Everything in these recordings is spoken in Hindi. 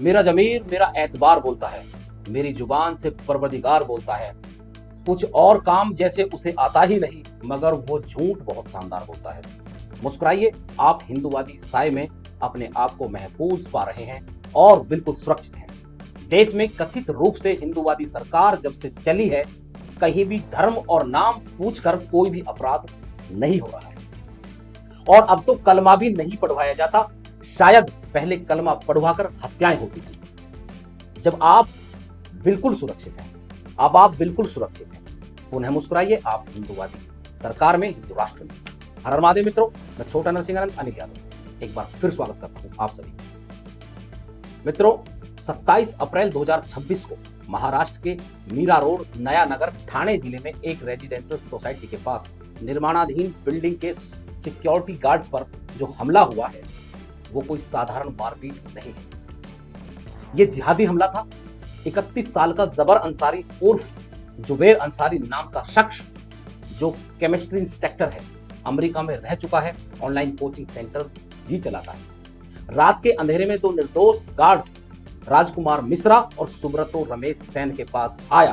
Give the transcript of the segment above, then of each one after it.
मेरा जमीर मेरा एतबार बोलता है, मेरी जुबान से परवरदिगार बोलता है। कुछ और काम जैसे उसे आता ही नहीं, मगर वो झूठ बहुत शानदार बोलता है। मुस्कुराइए, आप हिंदूवादी साए में अपने आप को महफूज पा रहे हैं और बिल्कुल सुरक्षित हैं। देश में कथित रूप से हिंदूवादी सरकार जब से चली है, कहीं भी धर्म और नाम पूछकर कोई भी अपराध नहीं हो रहा है, और अब तो कलमा भी नहीं पढ़वाया जाता। शायद पहले कलमा पढ़वाकर हत्याएं होती थी। जब आप बिल्कुल सुरक्षित हैं, अब आप बिल्कुल सुरक्षित हैं। पुनः मुस्कुराइए, आप हिंदूवादी सरकार में, हिंदू राष्ट्र में। हर हर महादेव मित्रों, मैं छोटा नरसिंह अनिल यादव एक बार फिर स्वागत करता हूं आप सभी। मित्रों, 27 अप्रैल 2026 को महाराष्ट्र के मीरा रोड, नया नगर, ठाणे जिले में एक रेजिडेंशियल सोसाइटी के पास निर्माणाधीन बिल्डिंग के सिक्योरिटी गार्ड्स पर जो हमला हुआ है, वो कोई साधारण मारपीट नहीं है। ये जिहादी हमला था। 31 साल का जबर अंसारी उर्फ जुबैर अंसारी नाम का शख्स, जो केमिस्ट्री इंस्ट्रक्टर है, अमेरिका में रह चुका है, ऑनलाइन कोचिंग सेंटर भी चलाता है। रात के अंधेरे में दो निर्दोष गार्ड्स राजकुमार मिश्रा और सुब्रतो रमेश सेन के पास आया।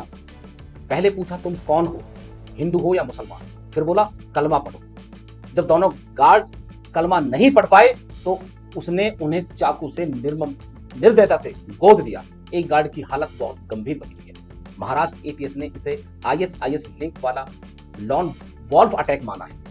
पहले पूछा, तुम कौन हो, हिंदू हो या मुसलमान? फिर बोला, कलमा पढ़ो। जब दोनों गार्ड्स कलमा नहीं पढ़ पाए तो उसने उन्हें चाकू से निर्दयता से गोद दिया। एक गार्ड की हालत बहुत गंभीर बनी हुई है। महाराष्ट्र एटीएस ने इसे आईएसआईएस लिंक वाला लॉन वॉल्फ अटैक माना है।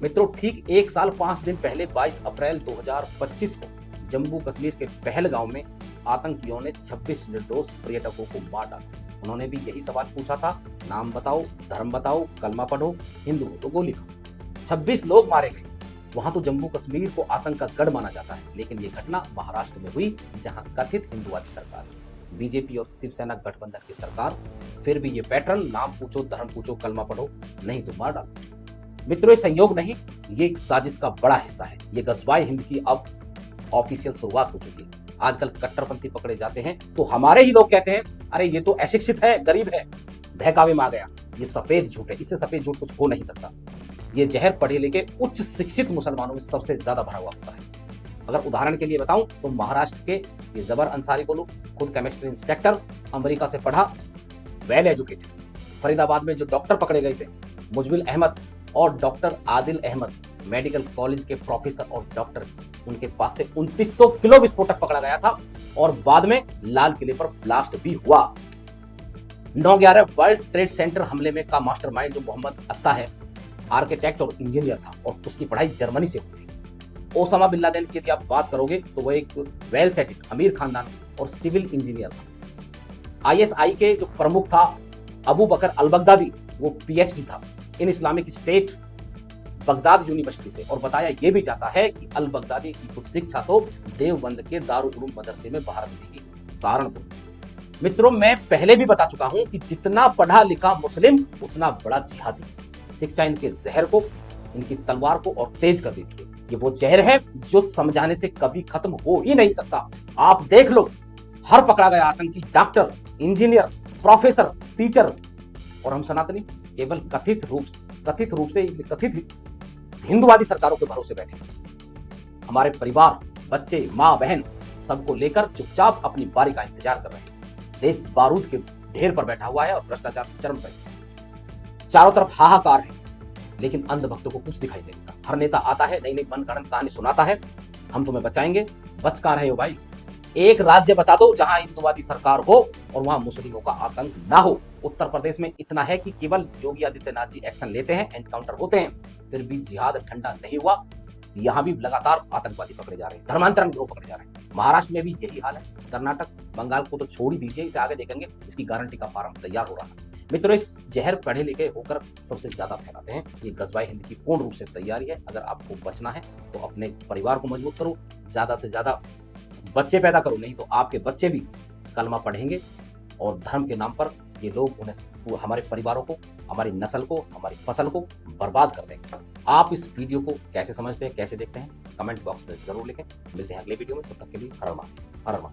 मित्रों, ठीक 1 साल 5 दिन पहले 22 अप्रैल 2025 को जम्मू कश्मीर के पहलगांव में आतंकियों ने 26 निर्दोष पर्यटकों को मार डाला। उन्होंने भी यही सवाल पूछा था, नाम बताओ, धर्म बताओ, कलमा पढ़ो, हिंदू हो तो गोली खाओ। 26 लोग मारे गए। वहां तो जम्मू कश्मीर को आतंक का गढ़ माना जाता है, लेकिन ये घटना महाराष्ट्र में हुई, जहां कथित हिंदूवादी सरकार, बीजेपी और शिवसेना गठबंधन की सरकार, फिर भी ये पैटर्न, नाम पूछो, धर्म पूछो, कलमा पढ़ो, नहीं तो मार डालो। मित्रों, ये संयोग नहीं, ये एक साजिश का बड़ा हिस्सा है। ये गज़वाए हिंद की अब ऑफिशियल शुरुआत हो चुकी है। आजकल कट्टरपंथी पकड़े जाते हैं तो हमारे ही लोग कहते हैं, अरे ये तो अशिक्षित है, गरीब है, बहकावे में आ गया। ये सफेद झूठ है, इससे सफेद झूठ कुछ हो नहीं सकता। ये जहर पढ़े लिखे उच्च शिक्षित मुसलमानों में सबसे ज्यादा भरा हुआ होता है। अगर उदाहरण के लिए बताऊं तो महाराष्ट्र के ये जबर अंसारी को, खुद केमिस्ट्री इंस्ट्रक्टर, अमेरिका से पढ़ा, वेल एजुकेटेड। फरीदाबाद में जो डॉक्टर पकड़े गए थे, मुजबिल अहमद और doctor Adil Ahmad, medical college के प्रोफेसर और डॉक्टर, उनके पास से 2900 किलो विस्फोटक पकड़ा गया था और बाद में लाल किले पर ब्लास्ट भी हुआ। 9/11 वर्ल्ड ट्रेड सेंटर हमले में का मास्टरमाइंड जो मोहम्मद अत्ता है, आर्किटेक्ट और इंजीनियर था और उसकी पढ़ाई जर्मनी से हुई थी। ओसामा बिन लादेन की यदि आप बात करोगे तो वह एक वेल सेटेड अमीर खानदान और सिविल इंजीनियर था। आईएसआई के जो प्रमुख था अबू बकर अल बगदादी, वो पीएचडी था इन इस्लामिक स्टेट बगदाद यूनिवर्सिटी से, और बताया यह भी जाता है कि अल बगदादी की कुछ शिक्षा तो देवबंद के दारुल उलूम मदरसे में बाहर मिलेगी, सहारनपुर। मित्रों, मैं पहले भी बता चुका हूं कि जितना पढ़ा लिखा मुस्लिम उतना बड़ा जिहादी। शिक्षा इनके जहर को, इनकी तलवार को और तेज कर देती है। ये वो जहर है जो समझाने से कभी खत्म हो ही नहीं सकता। आप देख लो, हर पकड़ा गया आतंकी डॉक्टर, इंजीनियर, प्रोफेसर, टीचर, और हम सनातनी केवल कथित रूप से कथित हिंदूवादी सरकारों के भरोसे बैठे हैं। हमारे परिवार, बच्चे, माँ, बहन, सबको लेकर चुपचाप अपनी बारी का इंतजार कर रहे हैं। देश बारूद के ढेर पर बैठा हुआ है और भ्रष्टाचार चरम पर है। चारों तरफ हाहाकार है, लेकिन अंधभक्तों को कुछ दिखाई नहीं देता। हर नेता आता है, नई नई मनगढ़ंत कहानी सुनाता है, हम तुम्हें बचाएंगे। बच का रहे हो भाई? एक राज्य बता दो जहां हिंदूवादी सरकार हो और वहां मुस्लिमों का आतंक ना हो। उत्तर प्रदेश में इतना है कि केवल योगी आदित्यनाथ जी एक्शन लेते हैं, एनकाउंटर होते हैं, फिर भी जिहाद ठंडा नहीं हुआ। यहाँ भी लगातार आतंकवादी पकड़े जा रहे हैं, धर्मांतरण ग्रोह पकड़े जा रहे हैं। महाराष्ट्र में भी यही हाल है। कर्नाटक, बंगाल को तो छोड़ ही दीजिए, इसे आगे देखेंगे, इसकी गारंटी का फार्म तैयार हो रहा है। मित्रों, इस जहर पढ़े लिखे होकर सबसे ज्यादा फैलाते हैं। ये गज़वाए हिंद की पूर्ण रूप से तैयारी है। अगर आपको बचना है तो अपने परिवार को मजबूत करो, ज्यादा से ज्यादा बच्चे पैदा करो, नहीं तो आपके बच्चे भी कलमा पढ़ेंगे और धर्म के नाम पर ये लोग उन्हें, हमारे परिवारों को, हमारी नस्ल को, हमारी फसल को बर्बाद कर देंगे। आप इस वीडियो को कैसे समझते हैं, कैसे देखते हैं, कमेंट बॉक्स में जरूर लिखें। मिलते हैं अगले वीडियो में, तब तक के लिए हर हर महादेव।